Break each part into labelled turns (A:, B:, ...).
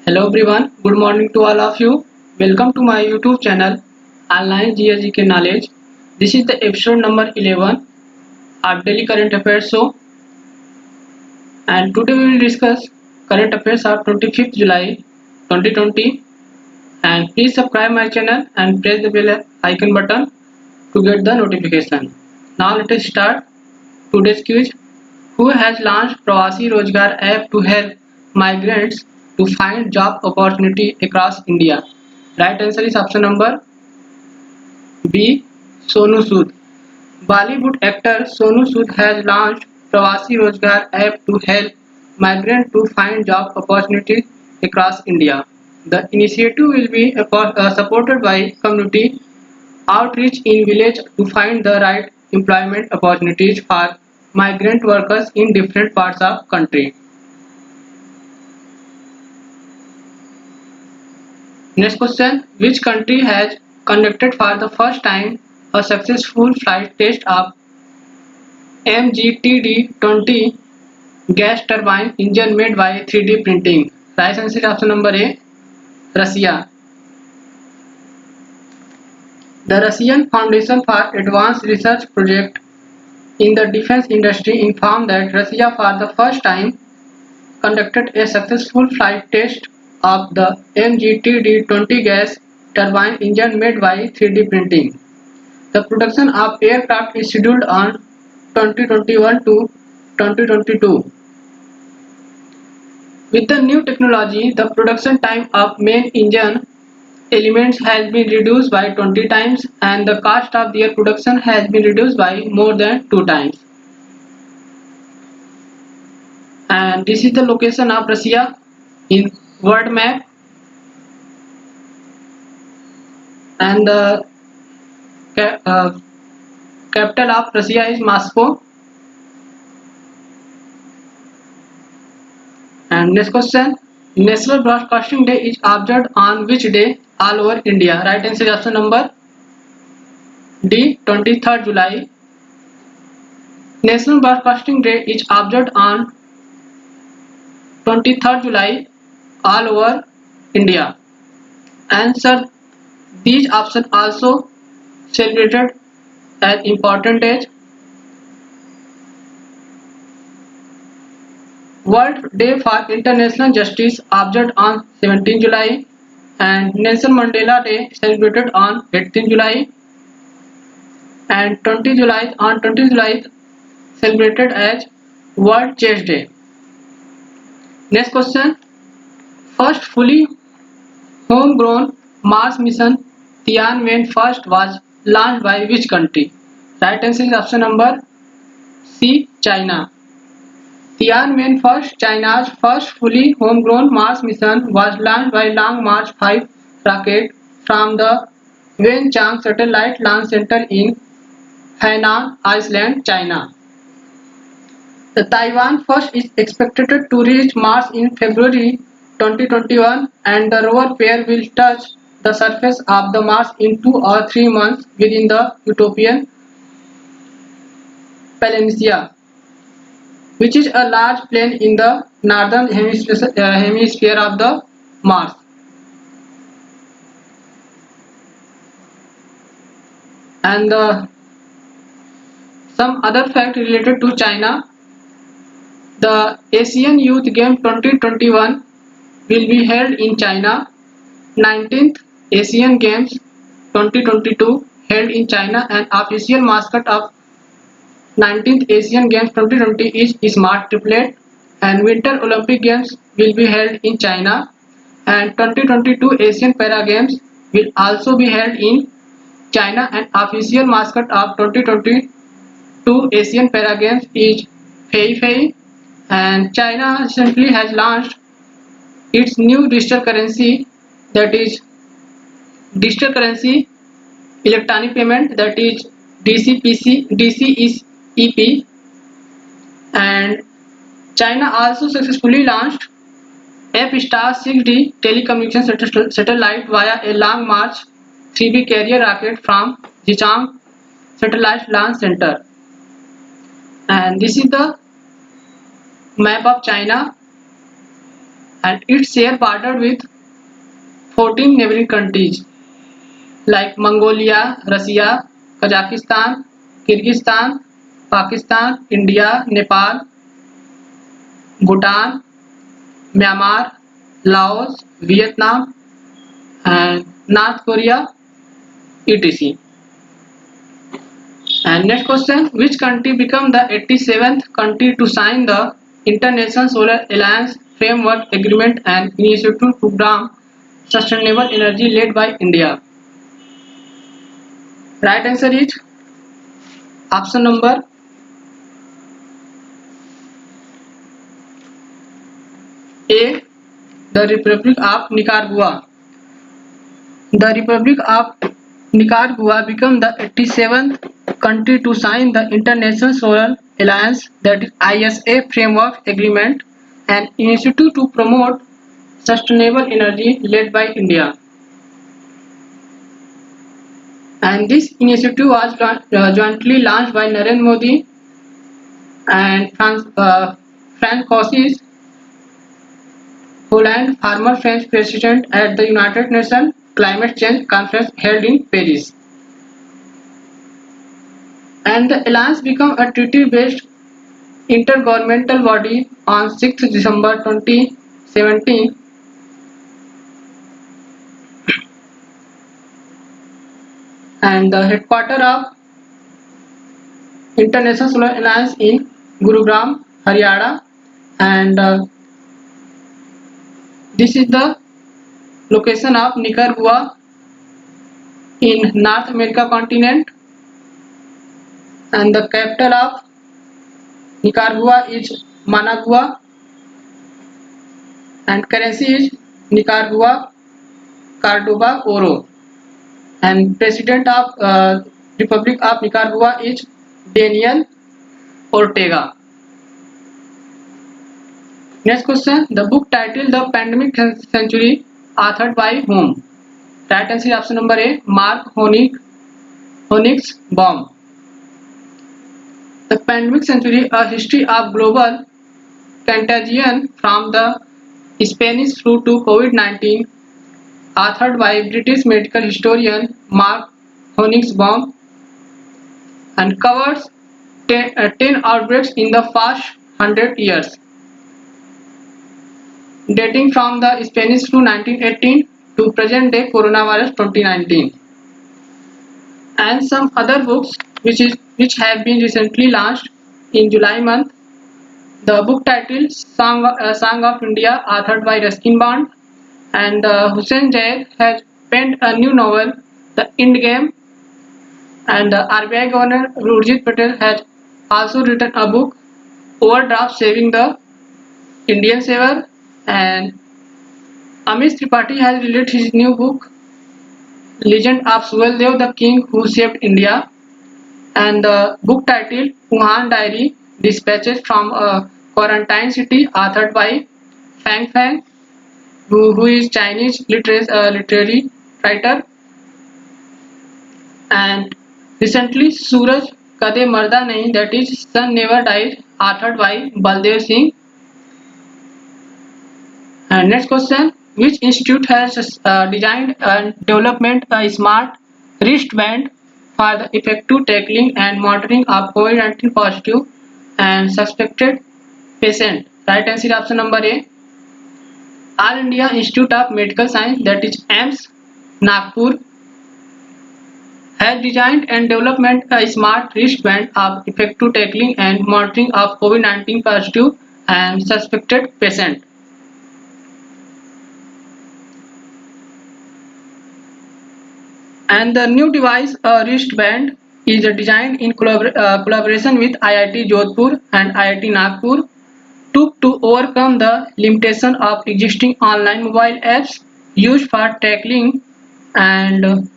A: Hello everyone, good morning to all of you. Welcome to my YouTube channel Online GSGK Knowledge. This is the episode number 11 our daily current affairs show, and today we will discuss current affairs of 25th July 2020. And please subscribe my channel and press the bell icon button to get the notification. Now let us start today's quiz. Who has launched Pravasi Rozgar app to help migrants to find job opportunity across India? Right answer is option number B. Sonu Sood. Bollywood actor Sonu Sood has launched Pravasi Rozgar app to help migrants to find job opportunities across India. The initiative will be supported by community outreach in village to find the right employment opportunities for migrant workers in different parts of country. Next question, which country has conducted for the first time a successful flight test of MGTD-20 gas turbine engine made by 3D printing? Right answer is option number A, Russia. The Russian Foundation for Advanced Research Project in the defense industry informed that Russia for the first time conducted a successful flight test of the MGTD-20 gas turbine engine made by 3D printing. The production of aircraft is scheduled on 2021 to 2022. With the new technology, the production time of main engine elements has been reduced by 20 times and the cost of their production has been reduced by more than 2 times. And this is the location of Russia in world map, and the capital of Russia is Moscow. And next question, National Broadcasting Day is observed on which day all over India? Right answer is option number D, 23rd July. National Broadcasting Day is observed on 23rd July all over India. Answer, these options also celebrated as important days. World Day for International Justice observed on 17 July, and Nelson Mandela Day celebrated on 18 July, and 20 July celebrated as World Chess Day. Next question, first fully homegrown Mars mission Tianwen first was launched by which country? Right answer is option number C, China. Tianwen first, China's first fully homegrown Mars mission, was launched by Long March 5 rocket from the Wenchang Satellite Launch Center in Hainan Island, China. The Taiwan first is expected to reach Mars in February 2021, and the rover pair will touch the surface of the Mars in 2 or 3 months within the Utopian Peninsula, which is a large plain in the northern hemisphere of the Mars. And some other fact related to China, the Asian Youth Game 2021 will be held in China. 19th Asian Games 2022 held in China, and official mascot of 19th Asian Games 2020 is Smart Triplet, and Winter Olympic Games will be held in China, and 2022 Asian Para Games will also be held in China, and official mascot of 2022 Asian Para Games is Fei Fei, and China recently has launched its new digital currency, that is digital currency electronic payment, that is DCEP, and China also successfully launched F-Star 6D telecommunication satellite via a Long March 3B carrier rocket from Jichang Satellite Launch Center. And this is the map of China. and its share bordered with 14 neighboring countries like Mongolia, Russia, Kazakhstan, Kyrgyzstan, Pakistan, India, Nepal, Bhutan, Myanmar, Laos, Vietnam, and North Korea, etc. And next question, which country became the 87th country to sign the International Solar Alliance Framework Agreement and Initiative to Program Sustainable Energy led by India? Right answer is option number A, the Republic of Nicaragua. The Republic of Nicaragua became the 87th country to sign the International Solar Alliance, that is ISA framework agreement, an initiative to promote sustainable energy led by India. And this initiative was jointly launched by Narendra Modi and Francois Hollande, former French president, at the United Nations Climate Change Conference held in Paris. And the alliance became a treaty-based intergovernmental body on 6 December 2017, and the headquarters of International Solar Alliance in Gurugram, Haryana, and this is the location of Nicaragua in North America continent, and the capital of Nicaragua is Managua, and currency is Nicaragua Cordoba Oro, and president of Republic of Nicaragua is Daniel Ortega. Next question, the book title The Pandemic Century, authored by whom? Right answer option number A, Mark Honig's-Baum. The Pandemic Century, a history of global contagion from the Spanish flu to COVID-19, authored by British medical historian Mark Honig's-Baum, and covers 10 outbreaks in the past 100 years, dating from the Spanish flu 1918 to present day coronavirus 2019. And some other books which have been recently launched in July month. The book title Song of India, authored by Ruskin Bond, and Hussein Jaid has penned a new novel, The End Game, and RBI Governor Urjit Patel has also written a book, Overdraft Saving the Indian Saver, and Amish Tripathi has released his new book, Legend of Suheldev, the King Who Saved India, and the book titled Wuhan Diary, Dispatches from a Quarantine City, authored by Fang Fang, who is Chinese literary writer. And recently, Suraj Kade Marda Nahi, that is Sun Never Dies, authored by Baldev Singh. And next question, which institute has designed and developed a smart wristband for the effective tackling and monitoring of COVID-19 positive and suspected patient? Right answer option number A, All India Institute of Medical Science, that is AIIMS, Nagpur, has designed and developed a smart wristband of effective tackling and monitoring of COVID-19 positive and suspected patient. And the new device, wristband, is designed in collaboration with IIT Jodhpur and IIT Nagpur to overcome the limitation of existing online mobile apps used for tackling and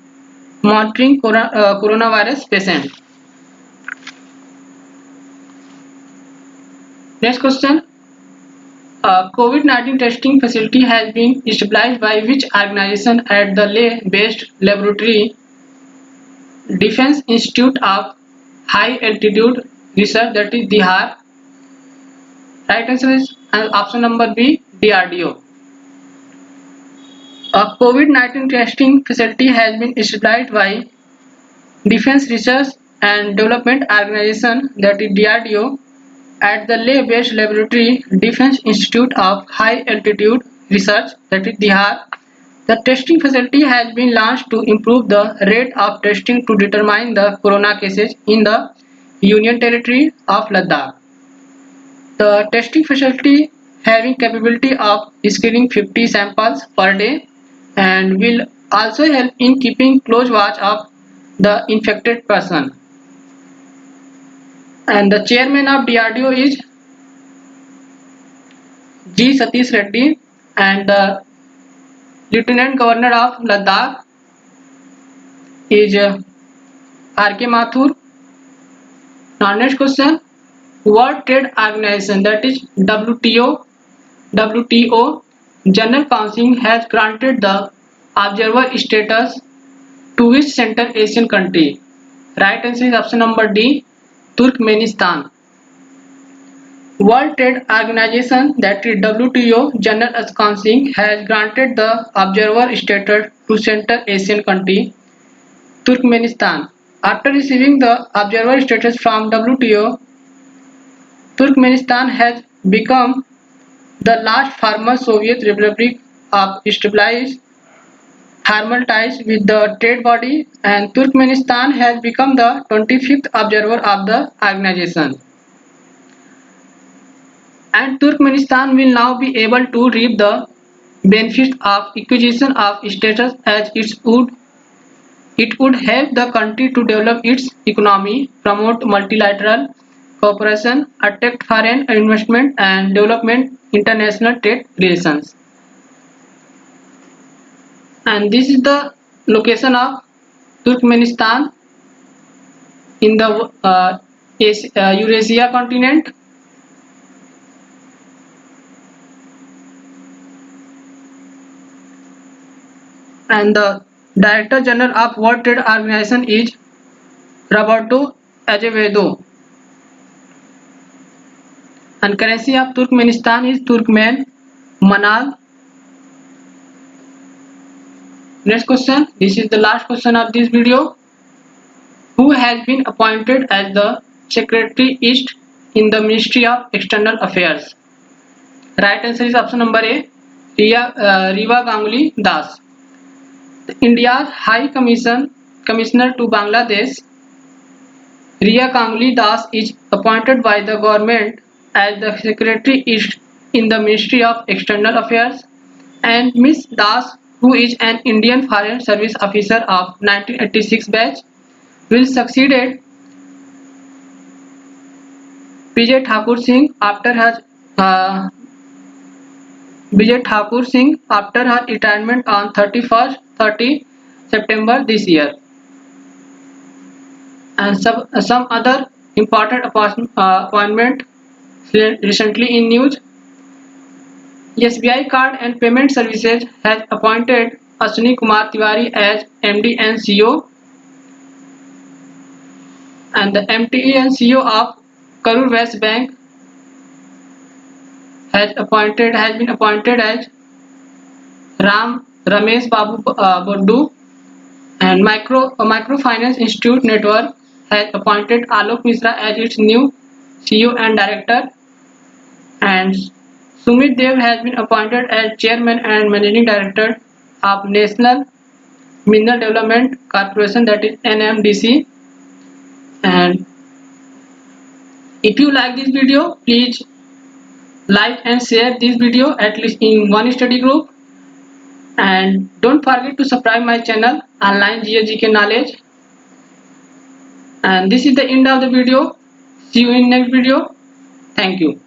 A: monitoring coronavirus patients. Next question, a COVID-19 testing facility has been established by which organization at the Leh-based laboratory Defense Institute of High Altitude Research, that is DIHAR? Right answer is option number B, DRDO. A COVID-19 testing facility has been established by Defense Research and Development Organization, that is DRDO, at the Leh-based laboratory Defense Institute of High Altitude Research, that is DIHAR. The testing facility has been launched to improve the rate of testing to determine the corona cases in the Union Territory of Ladakh. The testing facility having capability of screening 50 samples per day and will also help in keeping close watch of the infected person. And the chairman of DRDO is G. Satish Reddy, and the Lieutenant Governor of Ladakh is R.K. Mathur. Now next question, World Trade Organization, that is WTO General Council has granted the observer status to which Central Asian country? Right answer is option number D, Turkmenistan. World Trade Organization, that is WTO General Council has granted the observer status to Central Asian country Turkmenistan. After receiving the observer status from WTO, Turkmenistan has become the last former Soviet Republic of established formal ties with the trade body, and Turkmenistan has become the 25th observer of the organization. And Turkmenistan will now be able to reap the benefits of acquisition of status, as it would help the country to develop its economy, promote multilateral cooperation, attract foreign investment and development international trade relations. And this is the location of Turkmenistan in the Eurasia continent. And the Director General of World Trade Organization is Roberto Azevedo. And currency of Turkmenistan is Turkmen Manal. Next question, this is the last question of this video. Who has been appointed as the Secretary East in the Ministry of External Affairs? Right answer is option number A, Riva Ganguly Das. India's High Commissioner to Bangladesh, Riya Ganguly Das, is appointed by the government as the Secretary East in the Ministry of External Affairs, and Ms. Das, who is an Indian Foreign Service officer of 1986 batch, will succeed Vijay Thakur Singh after her retirement on 30 September this year. And some other important appointment recently in news. SBI Card and Payment Services has appointed Ashwini Kumar Tiwari as MD and CEO, and the MD and CEO of Karur West Bank has been appointed as Ramesh Babu Boddu, and Microfinance Institute Network has appointed Alok Misra as its new CEO and director, and Sumit Dev has been appointed as Chairman and Managing Director of National Mineral Development Corporation, that is NMDC. And if you like this video, please like and share this video at least in one study group, and don't forget to subscribe my channel Online GeoGK Knowledge. And this is the end of the video. See you in next video. Thank you.